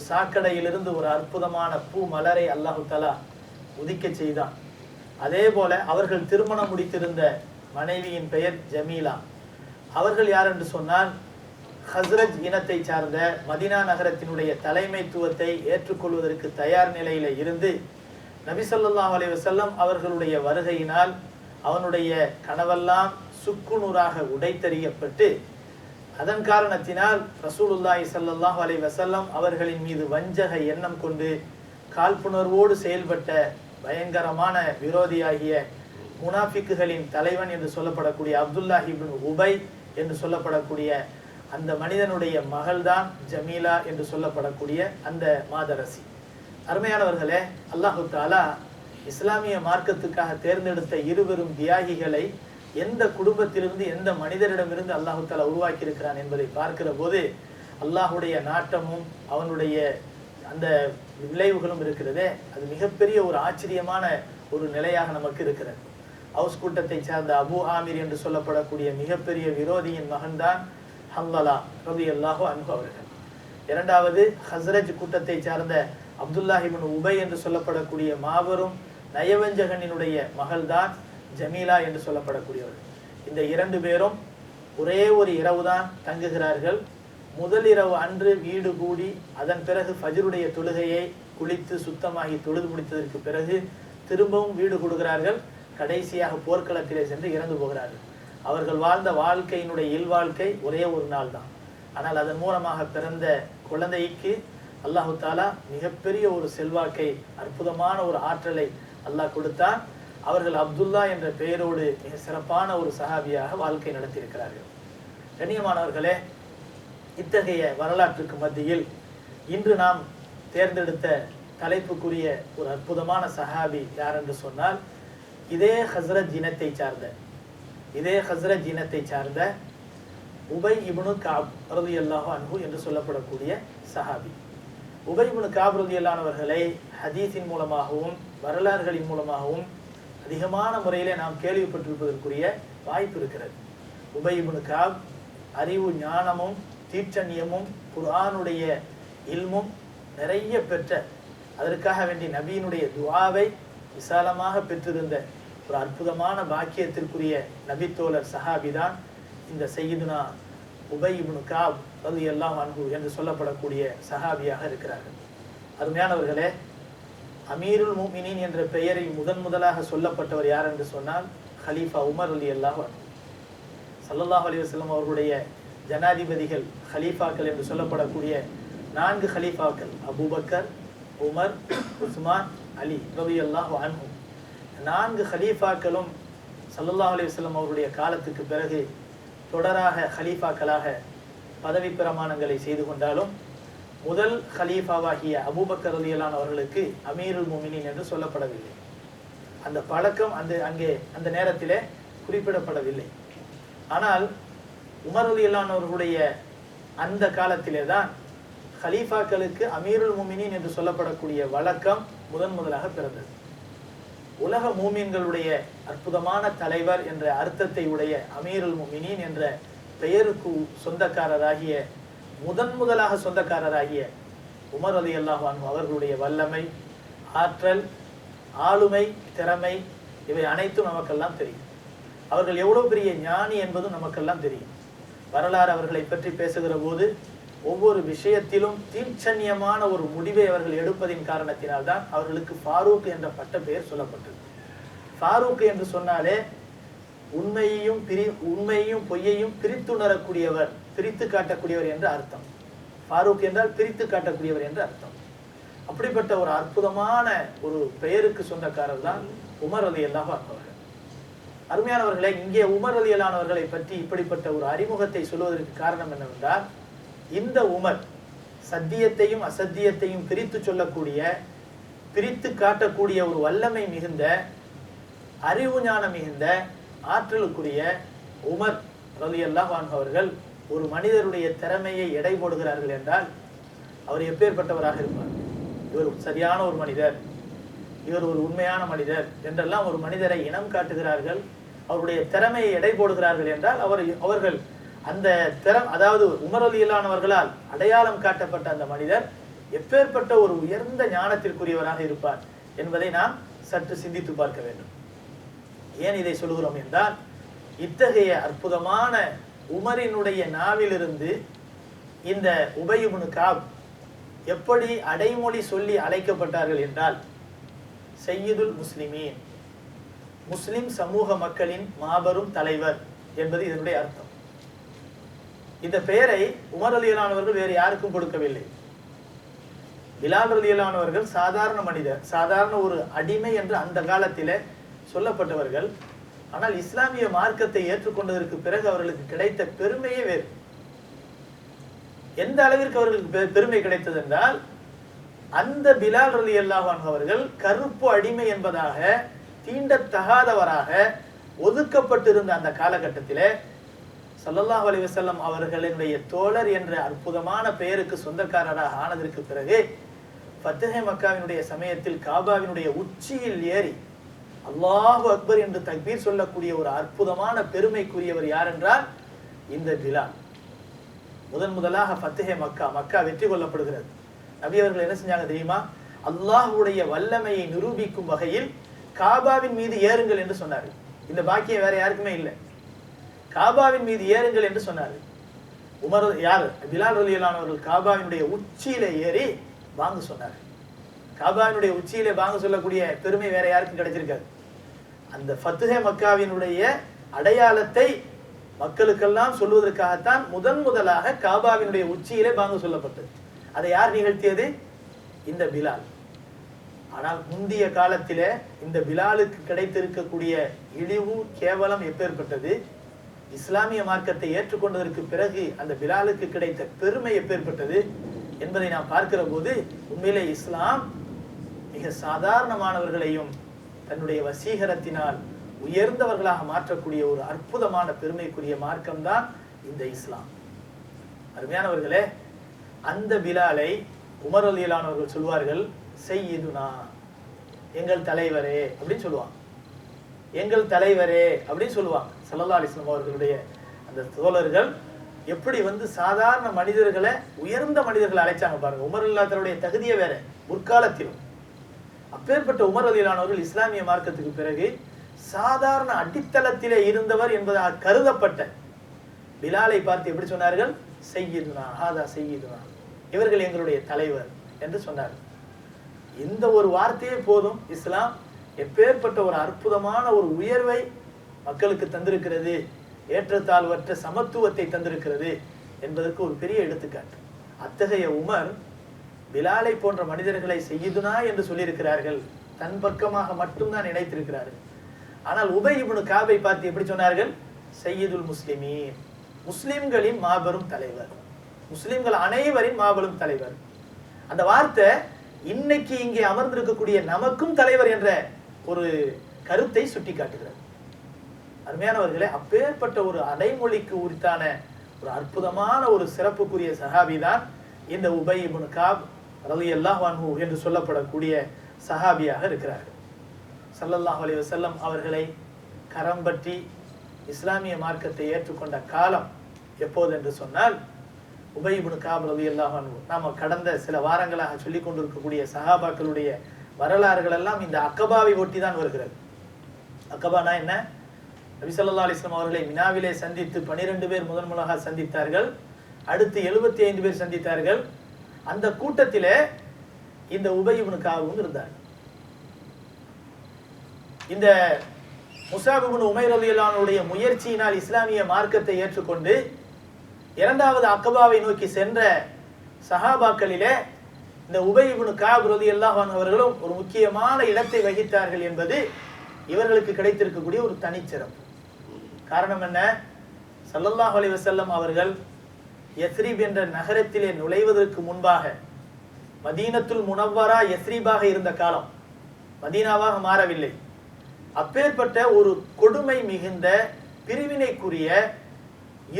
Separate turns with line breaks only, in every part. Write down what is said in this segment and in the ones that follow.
சாக்கடையிலிருந்து ஒரு அற்புதமான பூ மலரை அல்லாஹு தஆலா உதிக்க செய்தான். அதே போல அவர்கள் திருமணம் முடித்திருந்த மனைவியின் பெயர் ஜமீலா. அவர்கள் யார் என்று சொன்னால் ஹஸ்ரஜ் இனத்தை சார்ந்த மதீனா நகரத்தினுடைய தலைமைத்துவத்தை ஏற்றுக்கொள்வதற்கு தயார் நிலையில இருந்து நபி ஸல்லல்லாஹு அலைஹி வஸல்லம் அவர்களுடைய வருகையினால் அவனுடைய கனவெல்லாம் சுக்குநூறாக உடைத்தெறியப்பட்டு அதன் காரணத்தினால் ரசூலுல்லாஹி ஸல்லல்லாஹு அலைஹி வஸல்லம் அவர்களின் மீது வஞ்சக எண்ணம் கொண்டு காழ்ப்புணர்வோடு செயல்பட்ட பயங்கரமான விரோதியாகிய முனாஃபிக்குகளின் தலைவன் என்று சொல்லப்படக்கூடிய அப்துல்லாஹ் இப்னு உபை என்று சொல்லப்படக்கூடிய அந்த மனிதனுடைய மகள்தான் ஜமீலா என்று சொல்லப்படக்கூடிய அந்த மாதரசி. அருமையானவர்களே, அல்லாஹு தஆலா இஸ்லாமிய மார்க்கத்துக்காக தேர்ந்தெடுத்த இருவரும் தியாகிகளை எந்த குடும்பத்திலிருந்து எந்த மனிதரிடமிருந்து அல்லாஹு தஆலா உருவாக்கி இருக்கிறான் என்பதை பார்க்கிற போது அல்லாஹுடைய நாட்டமும் அவனுடைய அந்த விளைவுகளும் இருக்கிறதே, அது மிகப்பெரிய ஒரு ஆச்சரியமான ஒரு நிலையாக நமக்கு இருக்கிறது. ஹவுஸ் கூட்டத்தை சார்ந்த அபு ஆமிர் என்று சொல்லப்படக்கூடிய மிகப்பெரிய விரோதியின் மகன்தான் ஹன்லலா ரலியல்லாஹு அன்ஹு அவர்கள். இரண்டாவது ஹஸ்ரஜ் கூட்டத்தை சார்ந்த அப்துல்லாஹ் இப்னு உபை என்று சொல்லப்படக்கூடிய மாபெரும் நயவஞ்சகனினுடைய மகள்தான் ஜமீலா என்று சொல்லப்படக்கூடியவர். இந்த இரண்டு பேரும் ஒரே ஒரு இரவுதான் தங்குகிறார்கள். முதல் இரவு அன்று வீடு கூடி அதன் பிறகு ஃபஜ்ருடைய தொழுகையை குளித்து சுத்தமாகி தொழுது முடித்ததற்கு பிறகு திரும்பவும் வீடு கொடுக்கிறார்கள். கடைசியாக போர்க்களத்திலே சென்று இறந்து போகிறார்கள். அவர்கள் வாழ்ந்த வாழ்க்கையினுடைய இல்வாழ்க்கை ஒரே ஒரு நாள் தான். ஆனால் அதன் மூலமாக பிறந்த குழந்தைக்கு அல்லாஹு தாலா மிகப்பெரிய ஒரு செல்வாக்கை, அற்புதமான ஒரு ஆற்றலை அல்லாஹ் கொடுத்தான். அவர்கள் அப்துல்லா என்ற பெயரோடு மிக சிறப்பான ஒரு சஹாபியாக வாழ்க்கை நடத்தியிருக்கிறார்கள். கண்ணியமானவர்களே, இத்தகைய வரலாற்றுக்கு மத்தியில் இன்று நாம் தேர்ந்தெடுத்த தலைப்புக்குரிய ஒரு அற்புதமான சஹாபி யார் என்று சொன்னால் இதே ஹஸ்ரஜ் இனத்தை சார்ந்த உபை இப்னு காப் ரலியல்லாஹு அன்ஹு என்று சொல்லப்படக்கூடிய சஹாபி. உபை இப்னு காப் ரலியல்லாஹு அவர்களை ஹதீஸின் மூலமாகவும் வரலாறுகளின் மூலமாகவும் அதிகமான முறையிலே நாம் கேள்விப்பட்டிருப்பதற்குரிய வாய்ப்பு இருக்கிறது. உபை இப்னு காப் அறிவு ஞானமும் தீட்சண்யமும் குர்ஆனுடைய இல்மும் நிறைய பெற்ற, அதற்காக வேண்டி நபியினுடைய துஆவை விசாலமாக பெற்றிருந்த ஒரு அற்புதமான பாக்கியத்திற்குரிய நபித்தோழர் சஹாபிதான் இந்த சையதுனா உபை இப்னு காப் ரலியல்லாஹு அன்ஹு என்று சொல்லப்படக்கூடிய சஹாபியாக இருக்கிறார்கள். அருமையானவர்களே, அமீருல் முஃமினீன் என்ற பெயரை முதலாக சொல்லப்பட்டவர் யார் என்று சொன்னால் ஹலீஃபா உமர் ரலியல்லாஹு அன்ஹு. ஸல்லல்லாஹு அலைஹி வஸல்லம் அவர்களுடைய ஜனாதிபதிகள் ஹலீஃபாக்கள் என்று சொல்லப்படக்கூடிய 4 ஹலீஃபாக்கள் அபூபக்கர், உமர், உஸ்மான், அலி ரலியல்லாஹு அன்ஹு. 4 ஹலீஃபாக்களும் ஸல்லல்லாஹு அலைஹி வஸல்லம் அவருடைய காலத்துக்கு பிறகு தொடராக ஹலீஃபாக்களாக பதவி பிரமாணங்களை செய்து கொண்டாலும் முதல் ஹலீஃபாவாகிய அபூபக்கர் ரலியல்லாஹு அவர்களுக்கு அமீருல் முஃமினீன் என்று சொல்லப்படவில்லை. அந்த பழக்கம் அந்த நேரத்திலே குறிப்பிடப்படவில்லை. ஆனால் உமர் ரலியல்லாஹு அவர்களுடைய அந்த காலத்திலே தான் ஹலீஃபாக்களுக்கு அமீருல் முஃமினீன் என்று சொல்லப்படக்கூடிய வழக்கம் முதலாக பிறந்தது. உலக மூமின்களுடைய அற்புதமான தலைவர் என்ற அர்த்தத்தை உடைய அமீருல் முஃமினீன் என்ற பெயருக்கு முதலாக சொந்தக்காரராகிய உமர் ரலியல்லாஹு அன்ஹு அவர்களுடைய வல்லமை, ஆற்றல், ஆளுமை, திறமை இவை அனைத்தும் நமக்கெல்லாம் தெரியும். அவர்கள் எவ்வளவு பெரிய ஞானி என்பதும் நமக்கெல்லாம் தெரியும். வரலாறு அவர்களை பற்றி பேசுகிற போது ஒவ்வொரு விஷயத்திலும் தீட்சண்யமான ஒரு முடிவை அவர்கள் எடுப்பதின் காரணத்தினால்தான் அவர்களுக்கு ஃபாரூக் என்ற பட்ட பெயர் சொல்லப்பட்டது. ஃபாரூக் என்று சொன்னாலே உண்மையையும் பொய்யையும் பிரித்துணரக்கூடியவர், பிரித்து காட்டக்கூடியவர் என்று அர்த்தம். ஃபாரூக் என்றால் பிரித்து காட்டக்கூடியவர் என்று அர்த்தம். அப்படிப்பட்ட ஒரு அற்புதமான ஒரு பெயருக்கு சொந்தக்காரர் தான் உமர் ரலியல்லாஹு அன்ஹு அவர்கள். அருமையானவர்களே, இங்கே உமர் ரலியல்லாஹு அவர்களை பற்றி இப்படிப்பட்ட ஒரு அறிமுகத்தை சொல்வதற்கு காரணம் என்னவென்றால், இந்த உமர் சத்தியத்தையும் அசத்தியத்தையும் பிரித்து சொல்லக்கூடிய, பிரித்து காட்டக்கூடிய ஒரு வல்லமை மிகுந்த, அறிவு ஞானம் மிகுந்த, ஆற்றலுக்குரிய உமர் ரலியல்லாஹு அன்ஹு அவர்கள் ஒரு மனிதருடைய திறமையை எடை போடுகிறார்கள் என்றால் அவர் எப்பேற்பட்டவராக இருப்பார்? இவர் சரியான ஒரு மனிதர், இவர் ஒரு உண்மையான மனிதர் என்றெல்லாம் ஒரு மனிதரை இனம் காட்டுகிறார்கள், அவருடைய திறமையை எடை போடுகிறார்கள் என்றால் அவர்கள் அந்த அதாவது உமர் ரலியல்லாஹு அவர்களால் அடையாளம் காட்டப்பட்ட அந்த மனிதர் எப்பேற்பட்ட ஒரு உயர்ந்த ஞானத்திற்குரியவராக இருப்பார் என்பதை நாம் சற்று சிந்தித்து பார்க்க வேண்டும். ஏன் இதை சொல்கிறோம் என்றால், இத்தகைய அற்புதமான உமரினுடைய நாவிலிருந்து இந்த உபய் இப்னு கஅப் எப்படி அடைமொழி சொல்லி அழைக்கப்பட்டார்கள் என்றால், சையீதுல் முஸ்லிமீன், முஸ்லிம் சமூக மக்களின் மாபெரும் தலைவர் என்பது இதனுடைய அர்த்தம். இந்த பெயரை உமர் ரலியல்லாஹு அவர்கள் வேறு யாருக்கும் கொடுக்கவில்லை. பிலால் ரலியல்லாஹு அவர்கள் சாதாரண மனிதர், சாதாரண ஒரு அடிமை என்று அந்த காலத்திலே சொல்லப்பட்டவர்கள். ஆனால் இஸ்லாமிய மார்க்கத்தை ஏற்றுக்கொண்டதற்கு பிறகு அவர்களுக்கு கிடைத்த பெருமையே வேறு. எந்த அளவிற்கு அவர்களுக்கு பெருமை கிடைத்தது என்றால், அந்த பிலால் ரலியல்லாஹு அன்ஹு அவர்கள் கருப்பு அடிமை என்பதாக, தீண்டத்தகாதவராக ஒதுக்கப்பட்டிருந்த அந்த காலகட்டத்திலே ஸல்லல்லாஹு அலைஹி வஸல்லம் அவர்களுடைய தோழர் என்ற அற்புதமான பெயருக்கு சொந்தக்காரராக ஆனதற்கு பிறகு ஃபத்ஹே மக்காவினுடைய சமயத்தில் காபாவினுடைய உச்சியில் ஏறி அல்லாஹு அக்பர் என்று தக்பீர் சொல்லக்கூடிய ஒரு அற்புதமான பெருமைக்குரியவர் யார் என்றால் இந்த பிலால். முதலாக ஃபத்ஹே மக்கா வெற்றி கொள்ளப்படுகிறது. நபி அவர்கள் என்ன செஞ்சாங்க தெரியுமா? அல்லாஹ்வுடைய வல்லமையை நிரூபிக்கும் வகையில் காபாவின் மீது ஏறுங்கள் என்று சொன்னார்கள். இந்த பாக்கியம் வேற யாருக்குமே இல்லை. காபாவின் மீது ஏறுங்கள் என்று சொன்னார்கள். பிலால் ரலியல்லாஹு அவர்கள் காபாவினுடைய உச்சியிலே ஏறி வாங்க சொன்னார்கள். காபாவினுடைய உச்சியிலே வாங்க சொல்லக்கூடிய பெருமை வேற யாருக்கும் கிடைச்சிருக்காது. அந்த ஃபத்ஹே மக்காவினுடைய அடையாளத்தை மக்களுக்கெல்லாம் சொல்வதற்காகத்தான் முதலாக காபாவினுடைய உச்சியிலே வாங்க சொல்லப்பட்டது. அதை யார் நிகழ்த்தியது? இந்த பிலால். ஆனால் முந்தைய காலத்திலே இந்த பிலாலுக்கு கிடைத்திருக்கக்கூடிய இழிவு கேவலம் எப்பேற்பட்டது, இஸ்லாமிய மார்க்கத்தை ஏற்றுக்கொண்டதற்கு பிறகு அந்த பிலாலுக்கு கிடைத்த பெருமை எப்பேற்பட்டது என்பதை நாம் பார்க்கிற போது உண்மையிலே இஸ்லாம் மிக சாதாரணமானவர்களையும் தன்னுடைய வசீகரத்தினால் உயர்ந்தவர்களாக மாற்றக்கூடிய ஒரு அற்புதமான பெருமைக்குரிய மார்க்கம்தான் இந்த இஸ்லாம். அருமையானவர்களே, அந்த பிலாலை உமர் ரலியல்லாஹு அவர்கள் சொல்வார்கள், சையிதுனா, எங்கள் தலைவரே அப்படின்னு சொல்லுவாங்க. எங்கள் தலைவரே அப்படின்னு சொல்லுவாங்க. ஸல்லல்லாஹு அலைஹி வஸல்லம் அவர்களுடைய அந்த தோழர்கள் எப்படி சாதாரண மனிதர்களை உயர்ந்த மனிதர்களை அழைச்சாங்க பாருங்க. உமர் ரலியல்லாஹு தன்னுடைய தகுதியை வேற முற்காலத்திலும். அப்பேற்பட்ட உமர் ரலியல்லாஹு அவர்கள் இஸ்லாமிய மார்க்கத்துக்கு பிறகு சாதாரண அடித்தளத்திலே இருந்தவர் என்பதாக கருதப்பட்ட பிலாலை பார்த்து எப்படி சொன்னார்கள்? சையிதுனா, ஹாதா சையிதுனா, இவர்கள் எங்களுடைய தலைவர் என்று சொன்னார்கள். இந்த ஒரு வார்த்தையே போதும், இஸ்லாம் எப்பேற்பட்ட ஒரு அற்புதமான ஒரு உயர்வை மக்களுக்கு தந்திருக்கிறது, ஏற்றத்தாழ்வற்ற சமத்துவத்தை தந்திருக்கிறது என்பதற்கு ஒரு பெரிய எடுத்துக்காட்டு. அத்தகைய உமர் பிலாலை போன்ற மனிதர்களை சையிதுனா என்று சொல்லியிருக்கிறார்கள், தன் பக்கமாக மட்டும்தான் நினைத்திருக்கிறார்கள். ஆனால் உபய் இப்னு கஅபை பார்த்து எப்படி சொன்னார்கள்? சையீதுல் முஸ்லிமீன், முஸ்லிம்களின் மாபெரும் தலைவர், முஸ்லிம்கள் அனைவரின் மாபெரும் தலைவர். அந்த வார்த்தை இன்னைக்கு இங்கே அமர்ந்திருக்கக்கூடிய நமக்கும் தலைவர் என்ற ஒரு கருத்தை சுட்டி காட்டுகிறது. அருமையானவர்களே, அப்பேற்பட்ட ஒரு அடைமொழிக்கு உரித்தான ஒரு அற்புதமான ஒரு சிறப்புக்குரிய சஹாபி தான் இந்த உபய் இப்னு கஅப் ரலியல்லாஹு அன்ஹு என்று சொல்லப்படக்கூடிய சஹாபியாக இருக்கிறார்கள். ஸல்லல்லாஹு அலைஹி வஸல்லம் அவர்களை கரம் பற்றி இஸ்லாமிய மார்க்கத்தை ஏற்றுக்கொண்ட காலம் எப்போது என்று சொன்னால், உபய் இப்னு கஅப் ரலியல்லாஹு அன்ஹு, நாம கடந்த சில வாரங்களாக சொல்லிக் கொண்டிருக்கக்கூடிய சஹாபாக்களுடைய வரலாறுகள் எல்லாம் இந்த அக்கபாவை ஒட்டி தான் வருகிறது. அக்கபானா என்ன? நபி ஸல்லல்லாஹு அலைஹி வஸல்லம் அவர்களை மினாவிலே சந்தித்து 12 பேர் முதலாக சந்தித்தார்கள். அடுத்து 75 பேர் சந்தித்தார்கள். அந்த கூட்டத்திலே இந்த உபய் இப்னு கஅப் இருந்தார். இந்த முஸாப் இப்னு உமைர் ரலியல்லாஹு அன்ஹுடைய முயற்சியினால் இஸ்லாமிய மார்க்கத்தை ஏற்றுக்கொண்டு இரண்டாவது அக்கபாவை நோக்கி சென்ற சஹாபாக்களிலே இந்த உபய் இப்னு கஅப் ரலியல்லாஹு அன்ஹு அவர்களும் ஒரு முக்கியமான இடத்தை வகித்தார்கள் என்பது இவர்களுக்கு கிடைத்திருக்கக்கூடிய ஒரு தனிச்சிறப்பு. காரணம் என்ன? ஸல்லல்லாஹு அலைஹி வஸல்லம் அவர்கள் யஸ்ரிப் என்ற நகரத்திலே நுழைவதற்கு முன்பாக மதீனத்துல் முனவ்வரா யஸ்ரிபாக இருந்த காலம், மதீனாவாக மாறவில்லை. அப்பேற்பட்ட ஒரு கொடுமை மிகுந்த பிரிவினைக்குரிய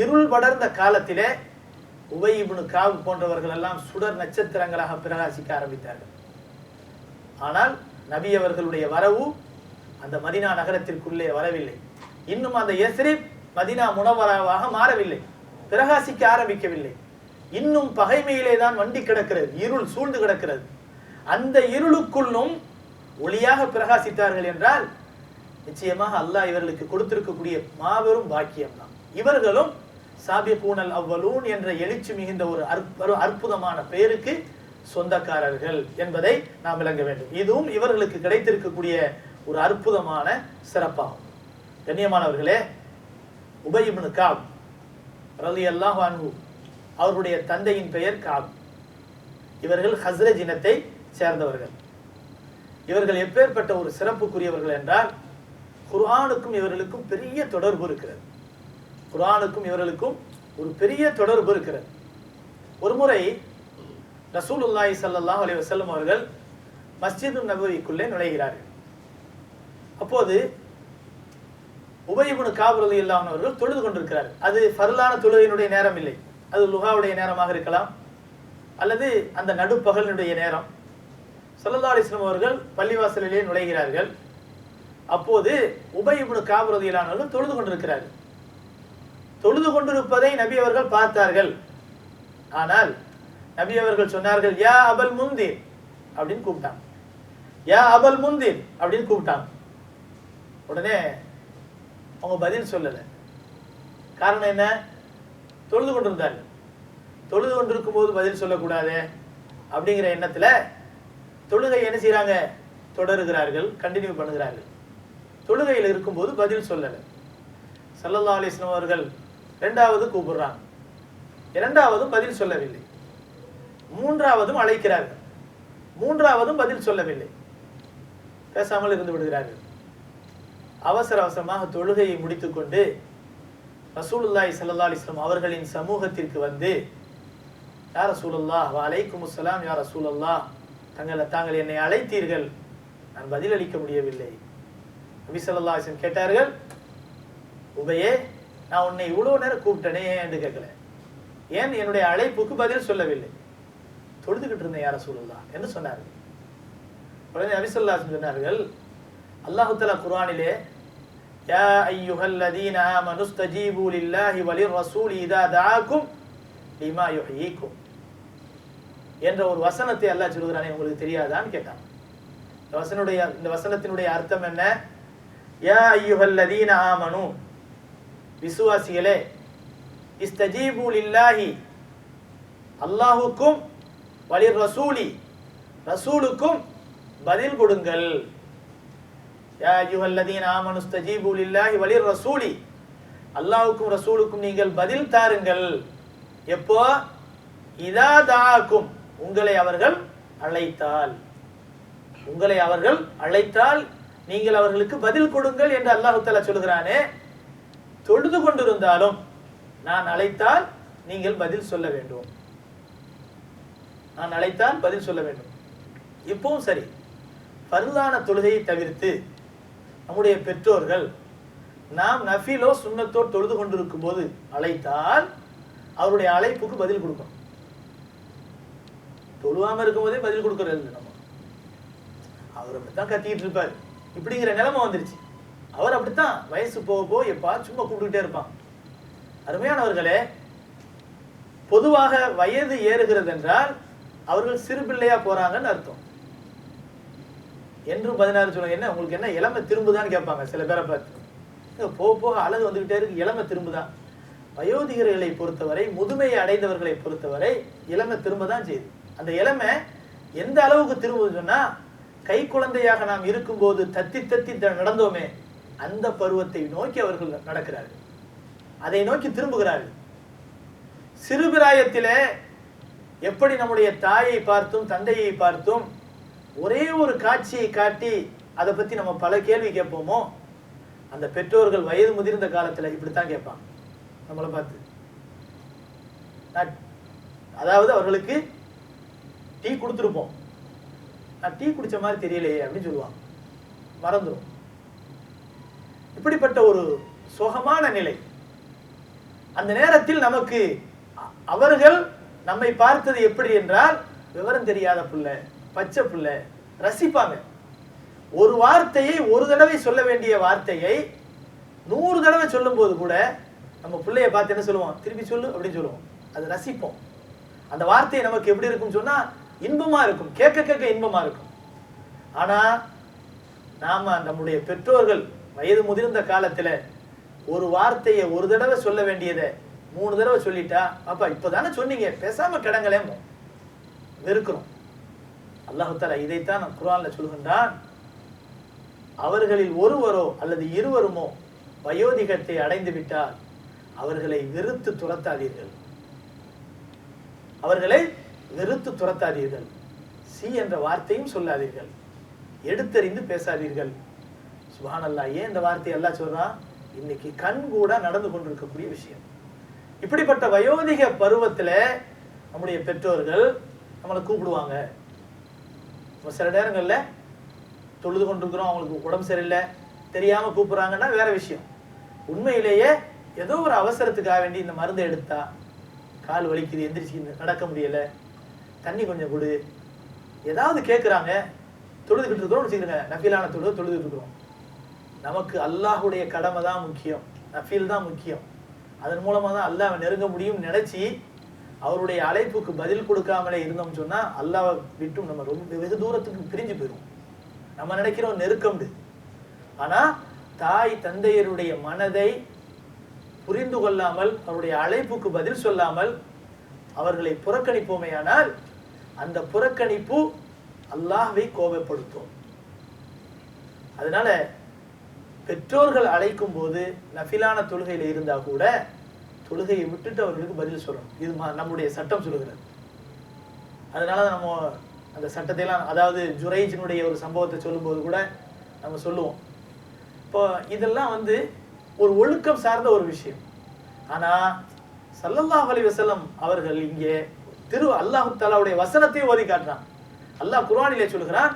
இருள் படர்ந்த காலத்திலே உபய் இப்னு கஅப் போன்றவர்கள் எல்லாம் சுடர் நட்சத்திரங்களாக பிரகாசிக்க ஆரம்பித்தார்கள். ஆனால் நபி அவர்களுடைய வரவு அந்த மதீனா நகரத்திற்குள்ளே வரவில்லை. இன்னும் அந்த யஸ்ரிப் மதீனா முனவராவாக மாறவில்லை, பிரகாசிக்க ஆரம்பிக்கவில்லை. இன்னும் பகைமையிலே தான் வண்டி கிடக்கிறது, இருள் சூழ்ந்து கிடக்கிறது. அந்த இருளுக்குள்ளும் ஒளியாக பிரகாசித்தார்கள் என்றால் நிச்சயமாக அல்லாஹ் இவர்களுக்கு கொடுத்திருக்கக்கூடிய மாபெரும் பாக்கியம் தான். இவர்களும் சாபிகூனல் அவ்வலூன் என்ற எழுச்சி மிகுந்த ஒரு அற்புதமான பெயருக்கு சொந்தக்காரர்கள் என்பதை நாம் விளங்க வேண்டும். இதுவும் இவர்களுக்கு கிடைத்திருக்கக்கூடிய ஒரு அற்புதமான சிறப்பாகும். கண்ணியமானவர்களே, உபய் இப்னு கஅப் ரலியல்லாஹு அன்ஹு அவருடைய தந்தையின் பெயர் கஅப். இவர்கள் ஹஸ்ரஜ் இனத்தை சேர்ந்தவர்கள். இவர்கள் எப்பேற்பட்ட ஒரு சிறப்புக்குரியவர்கள் என்றால், குர்ஆனுக்கும் இவர்களுக்கும் பெரிய தொடர்பு இருக்கிறது. குர்ஆனுக்கும் இவர்களுக்கும் ஒரு பெரிய தொடர்பு இருக்கிறது. ஒரு முறை ரசூலுல்லாஹி ஸல்லல்லாஹு அலைஹி வஸல்லம் அவர்கள் மஸ்ஜிது நபவிக்குள்ளே நுழைகிறார்கள். அப்போது உபய் இப்னு கஅப் ரலியல்லாஹு அன்ஹு அவர்கள் தொழுது கொண்டிருக்கிறார்கள். அது ஃபர்லான தொழுகையினுடைய நேரம் இல்லை, அது லுஹாவுடைய நேரமாக இருக்கலாம், அல்லது அந்த நடுப்பகலினுடைய நேரம். ஸல்லல்லாஹு அலைஹி வஸல்லம் அவர்கள் பள்ளிவாசலிலே நுழைகிறார்கள். அப்போது உபய் இப்னு கஅப் ரலியல்லாஹு அன்ஹு அவர்கள் தொழுது கொண்டிருக்கிறார்கள். தொழுது கொண்டிருப்பதை நபி அவர்கள் பார்த்தார்கள். ஆனால் நபி அவர்கள் சொன்னார்கள், யா அபல் முந்திர் அப்படின்னு கூப்பிட்டாங்க. யா அபல் முந்திர் அப்படின்னு கூப்பிட்டாங்க. உடனே அவங்க பதில் சொல்லலை. காரணம் என்ன? தொழுது கொண்டிருந்தார்கள். தொழுது கொண்டிருக்கும் போது பதில் சொல்லக்கூடாது அப்படிங்கிற எண்ணத்துல தொழுகை என்ன செய்யறாங்க? தொடருகிறார்கள், கண்டினியூ பண்ணுகிறார்கள். தொழுகையில் இருக்கும்போது பதில் சொல்லலை. ஸல்லல்லாஹு அலைஹி வஸல்லம் அவர்கள் இரண்டாவது கூப்பிடுறாங்க. இரண்டாவதும் பதில் சொல்லவில்லை. மூன்றாவதும் அழைக்கிறார்கள். மூன்றாவதும் பதில் சொல்லவில்லை. பேசாமல் இருந்து விடுகிறார்கள். அவசர அவசரமாக தொழுகையை முடித்துக்கொண்டு ரசூலுல்லாஹி ஸல்லல்லாஹு அலைஹி வஸல்லம் அவர்களின் சமூகத்திற்கு வந்து, யா ரசூலுல்லாஹ் வ அலைக்குமுஸ் ஸலாம் யா ரசூலுல்லாஹ், தாங்கள் என்னை அழைத்தீர்கள், நான் பதில் அளிக்க முடியவில்லை. நபி ஸல்லல்லாஹு அலைஹி வஸல்லம் கேட்டார்கள், உபையே, நான் உன்னை இவ்வளவு நேரம் கூப்பிட்டனே என்று கேட்கல, ஏன் என்னுடைய அழைப்புக்கு பதில் சொல்லவில்லை? தொழுதுகிட்டு இருந்தேன் யா ரசூலுல்லாஹ் என்று சொன்னார்கள். உடனே நபி ஸல்லல்லாஹு அலைஹி வஸல்லம் சொன்னார்கள், அல்லாஹ் தஆலா குர்ஆனிலே யா அய்யுஹல்லதீன ஆமனு ஸ்தஜீபு லில்லாஹி வலிர் ரசூலி இதா தஆக்கும் லிமா யுஹ்யீக்கும் என்ற ஒரு வசனத்தை அல்லாஹ் சொல்கிறானே, உங்களுக்கு தெரியாதான்னு கேட்டாங்க. இந்த வசனத்தினுடைய அர்த்தம் என்ன? யா அய்யுஹல்லதீன ஆமனு, விசுவாசிகளே, இஸ்தஜீபு லில்லாஹி, அல்லாஹுக்கும், வலிர் ரசூலி, ரசூலுக்கும் பதில் கொடுங்கள். யா அய்யுஹல்லதீன ஆமனு இஸ்தஜீபு லில்லாஹி வலிர் ரசூலி, அல்லாஹ்வுக்கும் ரசூலுக்கும் நீங்கள் பதில் தாருங்கள். எப்போ? இதா தஆக்கும், உங்களை அவர்கள் அழைத்தால். உங்களை அவர்கள் அழைத்தால் நீங்கள் அவர்களுக்கு பதில் கொடுங்கள் என்று அல்லாஹ் தஆலா சொல்கிறானே. தொழுது கொண்டிருந்தாலும் நான் அழைத்தால் நீங்கள் பதில் சொல்ல வேண்டும். நான் அழைத்தால் பதில் சொல்ல வேண்டும். இப்பவும் சரி, ஃபர்லான தொழுகையை தவிர்த்து நம்முடைய பெற்றோர்கள் நாம் நஃபிலோ சுன்னத்தோ தொழுது கொண்டிருக்கும் போது அழைத்தால் அவருடைய அழைப்புக்கு பதில் கொடுக்கணும். தொழுவாம இருக்கும் போதே பதில் கொடுக்கறது நம்ம. அவர் அப்படித்தான் கத்திக்கிட்டு இருப்பார், இப்படிங்கிற நிலைமை வந்துருச்சு. அவர் அப்படித்தான் வயசு போக போக எப்பா சும்மா கூப்பிட்டுக்கிட்டே இருப்பான். அருமையானவர்களே, பொதுவாக வயது ஏறுகிறது என்றால் அவர்கள் சிறு பிள்ளையா போறாங்கன்னு அர்த்தம். என்றும் 16 சொல்லுங்க, என்ன உங்களுக்கு என்ன இளமை திரும்புதான்னு கேட்பாங்க சில பேரை பார்த்து. போக போக அழகு வந்துகிட்டே இருக்கு, இளமை திரும்புதான். வயோதிகர்களை பொறுத்தவரை, முதுமையை அடைந்தவர்களை பொறுத்தவரை இளமை திரும்பதான் செய்யுது. அந்த இளமை எந்த அளவுக்கு திரும்புதுன்னு சொன்னா, கை குழந்தையாக நாம் இருக்கும்போது தத்தி தத்தி நடந்தோமே அந்த பருவத்தை நோக்கி அவர்கள் நடக்கிறார்கள், அதை நோக்கி திரும்புகிறார்கள். சிறுபிராயத்திலே எப்படி நம்முடைய தாயை பார்த்தும் தந்தையை பார்த்தும் ஒரே ஒரு காட்சியை காட்டி அதை பத்தி நம்ம பல கேள்வி கேட்போமோ, அந்த பெற்றோர்கள் வயது முதிர்ந்த காலத்துல இப்படித்தான் கேட்பாங்க நம்மளை பார்த்து. அதாவது அவர்களுக்கு டீ கொடுத்துருப்போம், நான் டீ குடிச்ச மாதிரி தெரியலையே அப்படின்னு சொல்லுவாங்க, மறந்துடும். இப்படிப்பட்ட ஒரு சோகமான நிலை. அந்த நேரத்தில் நமக்கு அவர்கள் நம்மை பார்த்தது எப்படி என்றால், விவரம் தெரியாத பிள்ளை, பச்சை பிள்ளை, ரசிப்பாங்க. ஒரு வார்த்தையை ஒரு தடவை சொல்ல வேண்டிய வார்த்தையை 100 தடவை சொல்லும் போது கூட நம்ம பிள்ளைய பார்த்து என்ன சொல்லுவோம்? திருப்பி சொல்லு அப்படின்னு சொல்லுவோம். அது ரசிப்போம். அந்த வார்த்தை நமக்கு எப்படி இருக்கும்னு சொன்னா இன்பமா இருக்கும், கேட்க கேட்க இன்பமா இருக்கும். ஆனா நாம நம்முடைய பெற்றோர்கள் வயது முதிர்ந்த காலத்துல ஒரு வார்த்தையை ஒரு தடவை சொல்ல வேண்டியதை 3 தடவை சொல்லிட்டா, அப்பா இப்பதானே சொன்னீங்க பேசாம கிடங்களே வெறுக்கிறோம். அல்லாஹ் தஆலா இதைத்தான் குர்ஆன்ல சொல்கின்றான், அவர்களில் ஒருவரோ அல்லது இருவருமோ வயோதிகத்தை அடைந்து விட்டால் அவர்களை வெறுத்து துரத்தாதீர்கள், அவர்களை வெறுத்து துரத்தாதீர்கள், சி என்ற வார்த்தையும் சொல்லாதீர்கள், எடுத்தறிந்து பேசாதீர்கள். சுப்ஹானல்லாஹ். ஏன் இந்த வார்த்தை அல்லாஹ் சொல்றான்? இன்னைக்கு கண் கூட நடந்து கொண்டிருக்கக்கூடிய விஷயம். இப்படிப்பட்ட வயோதிக பருவத்துல நம்முடைய பெற்றோர்கள் நம்மளை கூப்பிடுவாங்க. சில நேரங்கள்ல தொழுது கொண்டிருக்கிறோம், அவங்களுக்கு உடம்பு சரியில்லை, தெரியாம கூப்பிடுறாங்கன்னா வேற விஷயம். உண்மையிலேயே ஏதோ ஒரு அவசரத்துக்காக வேண்டி இந்த மருந்தை எடுத்தா கால் வலிக்குது, எந்திரிச்சு நடக்க முடியல, தண்ணி கொஞ்சம் கொடு, ஏதாவது கேட்குறாங்க, தொழுதுகிட்டு இருக்கிறோம் வச்சுக்கிறேங்க, நஃபிலான தொழுதுகிட்டு இருக்கிறோம். நமக்கு அல்லாஹுடைய கடமை தான் முக்கியம், நஃபில் தான் முக்கியம். அதன் மூலமா தான் அல்லாஹ்வை நெருங்க முடியும் நினைச்சி அவருடைய அழைப்புக்கு பதில் கொடுக்காமலே இருந்தோம்னு சொன்னா அல்லாஹ்வை விட்டும் நம்ம ரொம்ப வெகு தூரத்துக்கு பிரிஞ்சு போயிடும். நம்ம நினைக்கிறோம் நெருக்கம்டு. ஆனா தாய் தந்தையருடைய மனதை புரிந்து கொள்ளாமல் அவருடைய அழைப்புக்கு பதில் சொல்லாமல் அவர்களை புறக்கணிப்போமேயானால் அந்த புறக்கணிப்பு அல்லாஹ்வை கோபப்படுத்தும். அதனால பெற்றோர்கள் அழைக்கும் போது நஃபிலான தொழுகையில இருந்தா கூட தொழுகையை விட்டுட்டு அவர்களுக்கு பதில் சொல்லணும். இது நம்முடைய சட்டம் சொல்லுகிறது. அதனால நம்ம அந்த சட்டத்தை எல்லாம், அதாவது ஜுரைஜினுடைய ஒரு சம்பவத்தை சொல்லும்போது கூட நம்ம சொல்லுவோம். இப்போ இதெல்லாம் ஒரு ஒழுக்கம் சார்ந்த ஒரு விஷயம். ஆனா ஸல்லல்லாஹு அலைஹி வஸல்லம் அவர்கள் இங்கே அல்லாஹ் தஆலாவுடைய வசனத்தை ஓதி காட்டுறான். அல்லாஹ் குர்ஆனிலே சொல்கிறான்,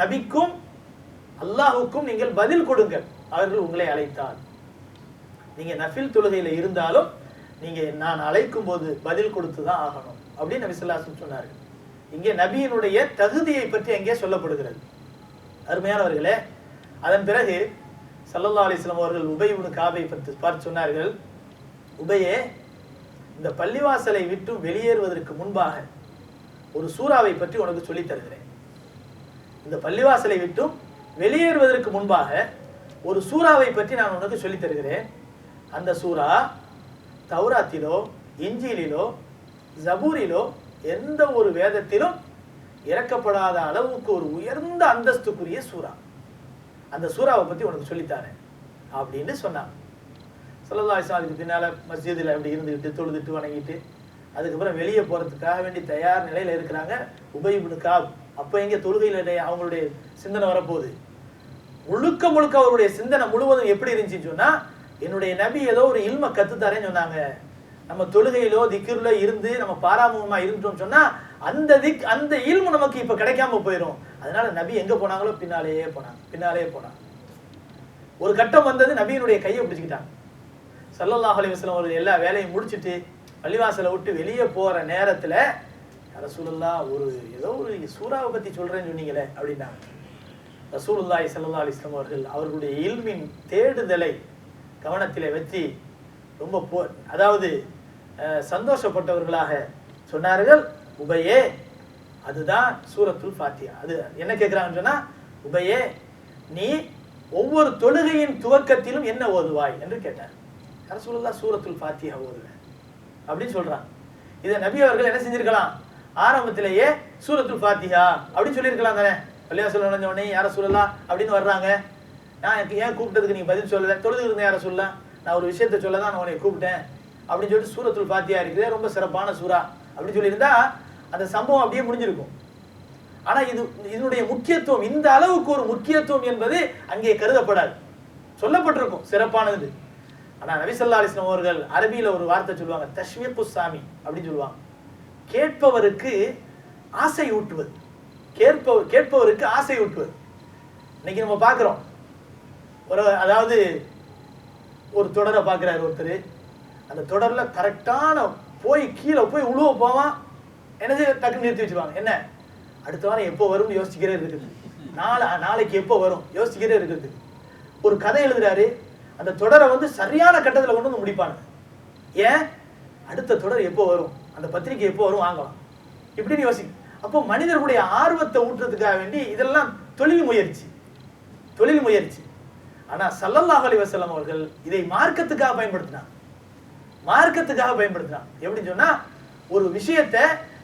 நபிக்கும் அல்லாஹுக்கும் நீங்கள் பதில் கொடுங்கள் அவர்கள் உங்களை அழைத்தால். நீங்க நஃபில் தொழுகையில இருந்தாலும் நீங்க நான் அழைக்கும் போது பதில் கொடுத்துதான் ஆகணும் அப்படின்னு நபி ஸல்லல்லாஹு அலைஹி வஸல்லம் சொன்னார்கள். இங்கே நபியினுடைய தகுதியை பற்றி எங்கே சொல்லப்படுகிறது. அருமையானவர்களே, அதன் பிறகு ஸல்லல்லாஹு அலைஹி வஸல்லம் அவர்கள் உபய் இப்னு காபை பற்றி பார்த்து சொன்னார்கள், உபையே, இந்த பள்ளிவாசலை விட்டு வெளியேறுவதற்கு முன்பாக ஒரு சூறாவை பற்றி உனக்கு சொல்லித் தருகிறேன். இந்த பள்ளிவாசலை விட்டு வெளியேறுவதற்கு முன்பாக ஒரு சூறாவை பற்றி நான் உனக்கு சொல்லித் தருகிறேன். அந்த சூரா தௌராத்திலோ இஞ்சிலிலோ ஜபூரிலோ எந்த ஒரு வேதத்திலும் இறக்கப்படாத அளவுக்கு ஒரு உயர்ந்த அந்தஸ்துக்குரிய சூரா. அந்த சூறாவை பற்றி உனக்கு சொல்லித்தாரேன் அப்படின்னு சொன்னாங்க. ஸல்லல்லாஹு அலைஹி வஸல்லம் பின்னால மஸ்ஜிதில் அப்படி இருந்துக்கிட்டு தொழுதுட்டு வணங்கிட்டு அதுக்கப்புறம் வெளியே போறதுக்காக வேண்டி தயார் நிலையில இருக்கிறாங்க. உபய் இப்னு காப் அப்போ எங்கே தொழுகையில அவங்களுடைய சிந்தனை வரப்போகுது. முழுக்க முழுக்க அவருடைய சிந்தனை முழுவதும் எப்படி இருந்துச்சுன்னு சொன்னா, என்னுடைய நபி ஏதோ ஒரு இல்ம கத்துத்தாரேன்னு சொன்னாங்க. நம்ம தொழுகையிலோ திக்ருல இருந்து நம்ம பாராமுகமா இருந்துட்டோம் சொன்னா அந்த இல்மு நமக்கு இப்ப கிடைக்காம போயிடும். அதனால நபி எங்க போனாங்களோ பின்னாலேயே போனாங்க. ஒரு கட்டம் வந்தது, நபியினுடைய கையை பிடிச்சுக்கிட்டாங்க. ஸல்லல்லாஹு அலைஹி வஸல்லம் அவர்கள் எல்லா வேலையும் முடிச்சுட்டு பள்ளிவாசலை விட்டு வெளியே போற நேரத்துல, ரசூலுல்லாஹ் ஏதோ ஒரு சூறாவை பத்தி சொல்றேன்னு சொன்னீங்களே அப்படின்னாங்க. ரசூலுல்லாஹி ஸல்லல்லாஹு அலைஹி வஸல்லம் அவர்கள் அவர்களுடைய இல்மின் தேடுதலை கவனத்திலே வச்சு ரொம்ப அதாவது சந்தோஷப்பட்டவர்களாக சொன்னார்கள், உபையே, அதுதான் சூரத்துல் ஃபாத்திஹா. அது என்ன கேட்கிறாங்கன்னு சொன்னா, உபையே, நீ ஒவ்வொரு தொழுகையின் துவக்கத்திலும் என்ன ஓதுவாய் என்று கேட்டார். ரசூலுல்லாஹ் சூரத்துல் ஃபாத்திஹா ஓதுவேன் அப்படின்னு சொல்றாங்க. இதை நபி அவர்கள் என்ன செஞ்சிருக்கலாம், ஆரம்பத்திலேயே சூரத்துல் ஃபாத்திஹா அப்படின்னு சொல்லியிருக்கலாம் தானே. பள்ளிவாசல் நுழைஞ்ச உடனே யார சொல்லலாம் அப்படின்னு வர்றாங்க, நான் ஏன் கூப்பிட்டதுக்கு நீங்க பதில் சொல்லல, தொழுது இருந்தேன் யார சொல்லலாம், நான் ஒரு விஷயத்த சொல்ல தான் நான் உன்னை கூப்பிட்டேன் அப்படின்னு சொல்லிட்டு சூரத்துல் ஃபாத்திஹா இருக்குது, ரொம்ப சிறப்பான சூரா அப்படின்னு சொல்லியிருந்தா அந்த சம்பவம் அப்படியே முடிஞ்சிருக்கும். ஆனா இதனுடைய முக்கியத்துவம், இந்த அளவுக்கு ஒரு முக்கியத்துவம் என்பது அங்கே கருதப்படாது. சொல்லப்பட்டிருக்கும் சிறப்பானது. ஆனா நபி ஸல்லல்லாஹு அலைஹி வஸல்லம் அவர்கள் அரபியில ஒரு வார்த்தை சொல்லுவாங்க, தஷ்வீகு சாமி அப்படின்னு சொல்லுவாங்க. கேட்பவருக்கு ஆசை ஊட்டுவது, கேட்பவருக்கு ஆசை ஊட்டுவது. இன்னைக்கு நம்ம பார்க்கிறோம், அதாவது ஒரு தொடரை பார்க்கிறாரு ஒருத்தர், அந்த தொடர்ல கரெக்டான கீழே போய் உழுவ போவான், என்னது டக்குன்னு நிறுத்தி வச்சுருவாங்க. என்ன, அடுத்த வாரம் எப்போ வரும்னு யோசிச்சுக்கிறே இருக்குது, நாளைக்கு எப்போ வரும் யோசிச்சுக்கிறே இருக்குது. ஒரு கதை எழுதுறாரு, அந்த தொடரை சரியான கட்டத்தில் கொண்டு வந்து முடிப்பாங்க. ஏன், அடுத்த தொடர் எப்போ வரும், அந்த பத்திரிக்கை எப்போ வரும் வாங்கலாம் இப்படின்னு யோசிக்கும். அப்போ மனிதர்களுடைய ஆர்வத்தை ஊட்டுறதுக்காக வேண்டி இதெல்லாம் தொழில் முயற்சி. ஆனா ஸல்லல்லாஹு அலைஹி வஸல்லம் அவர்கள் இதை மார்க்கத்துக்காக பயன்படுத்தினாங்க. எப்படின்னு சொன்னா, ஒரு விஷயத்தை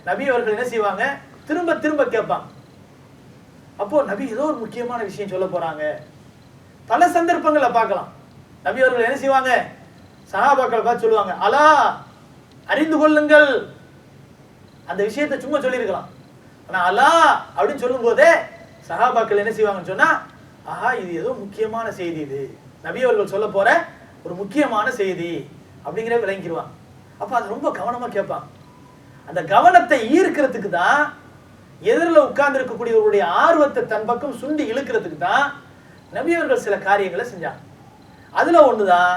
நபி அவர்கள் என்ன செய்வாங்க, திரும்ப திரும்ப கேட்பாங்க. அப்போ நபி ஏதோ ஒரு முக்கியமான விஷயம் சொல்ல போறாங்க. பல சந்தர்ப்பங்களை பார்க்கலாம். நபி அவர்கள் என்ன செய்வாங்க, சஹாபாக்களை பார்த்து சொல்லுவாங்க, அலா அறிந்து கொள்ளுங்கள். அந்த விஷயத்தை சும்மா சொல்லியிருக்கலாம். ஆனா அலா அப்படின்னு சொல்லும் போதே சஹாபாக்கள் என்ன செய்வாங்கன்னு சொன்னா, ஆஹா இது ஏதோ முக்கியமான செய்தி, இது நபி அவர்கள் சொல்ல போற ஒரு முக்கியமான செய்தி அப்படிங்கிற விளங்கிடுவாங்க. அப்ப அது ரொம்ப கவனமா கேட்பாங்க. அந்த கவனத்தை ஈர்க்கிறதுக்கு தான், எதிரில் உட்கார்ந்து இருக்கக்கூடியவருடைய ஆர்வத்தை தன் பக்கம் சுண்டி இழுக்கிறதுக்கு தான் நபி அவர்கள் சில காரியங்களை செஞ்சாங்க. அதுல ஒண்ணுதான்,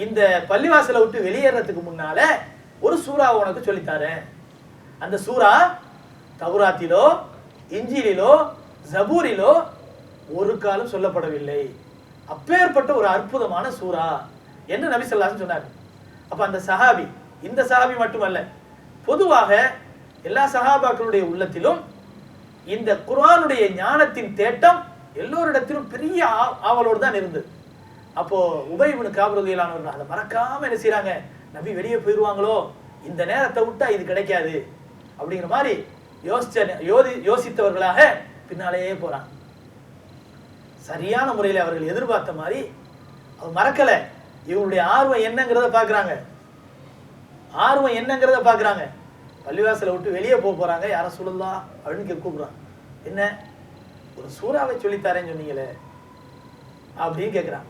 இந்த பள்ளிவாசலை விட்டு வெளியேறதுக்கு முன்னால ஒரு சூறாவை உனக்கு சொல்லித்தாரேன். அந்த சூறா தௌராத்திலோ இஞ்சிலிலோ ஜபூரிலோ ஒரு காலம் சொல்லப்படவில்லை. அப்பேற்பட்ட ஒரு அற்புதமான சூறா என்று நபி ஸல்லல்லாஹு அலைஹி வஸல்லம் சொன்னார். அப்ப அந்த சஹாபி, இந்த சஹாபி மட்டுமல்ல, பொதுவாக எல்லா சஹாபாக்களுடைய உள்ளத்திலும் இந்த குர்ஆனுடைய ஞானத்தின் தேட்டம் எல்லோரிடத்திலும் பெரிய ஆவலோடு தான் இருந்தது. அப்போ உபை இப்னு கஅப் ரலியல்லாஹு அன்ஹு அதை மறக்காம என்ன செய்றாங்க, நபி வெளியே போயிடுவாங்களோ, இந்த நேரத்தை விட்டா இது கிடைக்காது அப்படிங்கிற மாதிரி யோசித்தவர்களாக பின்னாலேயே போறாங்க. சரியான முறையில் அவர்கள் எதிர்பார்த்த மாதிரி அவர் மறக்கல. இவங்களுடைய ஆர்வம் என்னங்கிறத பாக்குறாங்க. பள்ளிவாசலை விட்டு வெளியே போறாங்க. யார சொல்லலாம் அப்படின்னு கூப்பிடுறாங்க. என்ன, ஒரு சூறாவை சொல்லித்தாரேன்னு சொன்னீங்களே அப்படின்னு கேட்கிறாங்க.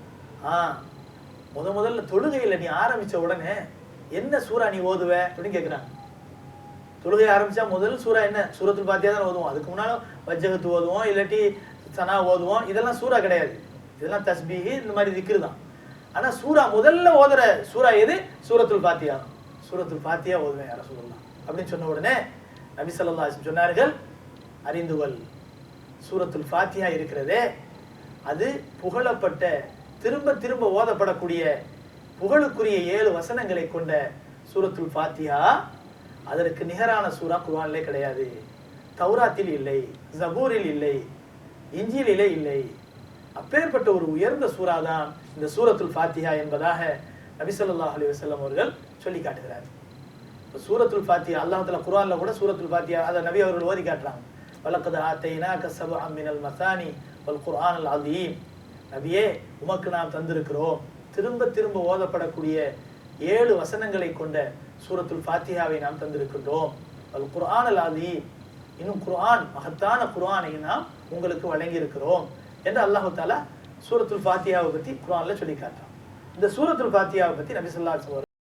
முதல்ல தொழுகையில் நீ ஆரம்பிச்ச உடனே என்ன சூறா நீ ஓதுவ அப்படின்னு கேட்கிறாங்க. தொழுகை ஆரம்பிச்சா முதல் சூறா என்ன, சூரத்துல் ஃபாத்திஹா தான் ஓதுவோம். அதுக்கு முன்னால வஜ்ஜகத்து ஓதுவோம், இல்லாட்டி சனா ஓதுவோம். இதெல்லாம் சூறா கிடையாது, இதெல்லாம் தஸ்பீஹ், இந்த மாதிரி திக்ர் தான். ஆனா சூறா முதல்ல ஓதுற சூறா எது, சூரத்துல் ஃபாத்திஹா. சூரத்துல் ஃபாத்திஹா ஓதுவேன் யார சொல்லலாம் அப்படின்னு சொன்ன உடனே நபி ஸல்லல்லாஹு அலைஹி வஸல்லம் சொன்னார்கள், அறிந்துகொள், சூரத்துல் ஃபாத்திஹா இருக்கிறதே அது புகழப்பட்ட, திரும்ப திரும்ப ஓதப்படக்கூடிய புகழுக்குரிய 7 வசனங்களை கொண்ட சூரத்துல் ஃபாத்திஹா. அதற்கு நிகரான சூரா குர்ஆனிலே கிடையாது. தௌராத்தில் இல்லை, ஜபூரில் இல்லை, இஞ்சிலிலே இல்லை. அப்பேற்பட்ட ஒரு உயர்ந்த சூரா தான் இந்த சூரத்துல் ஃபாத்திஹா என்பதாக நபி ஸல்லல்லாஹு அலைஹி வஸல்லம் அவர்கள் சொல்லி காட்டுகிறார். சூரத்துல் ஃபாத்திஹா அல்லாஹ் தஆலா குர்ஆன்ல கூட சூரத்துல் ஃபாத்திஹா அதை நபி அவர்கள் ஓதி காட்டுறாங்க. வலக்கத் ஆதைனாக சப்அம் மினல் மசானி வல் குர்ஆனல் அதீம். நபியே, உமக்கு நாம் தந்திருக்கிறோம் திரும்ப திரும்ப ஓதப்படக்கூடிய 7 வசனங்களை கொண்ட சூரத்துல் ஃபாத்திஹாவை நாம் தந்திருக்கின்றோம். வல் குர்ஆனல் அதீம், இன்னும் குர்ஆன், மகத்தான குர்ஆனை நாம் உங்களுக்கு வழங்கி இருக்கிறோம் என்று அல்லாஹ் தஆலா சூரத்துல் ஃபாத்திஹாவை பத்தி குர்ஆன்ல சொல்லி காட்டுறான். இந்த சூரத்துல் ஃபாத்திஹாவை பத்தி நபி ஸல்லல்லாஹு அலைஹி வஸல்லம்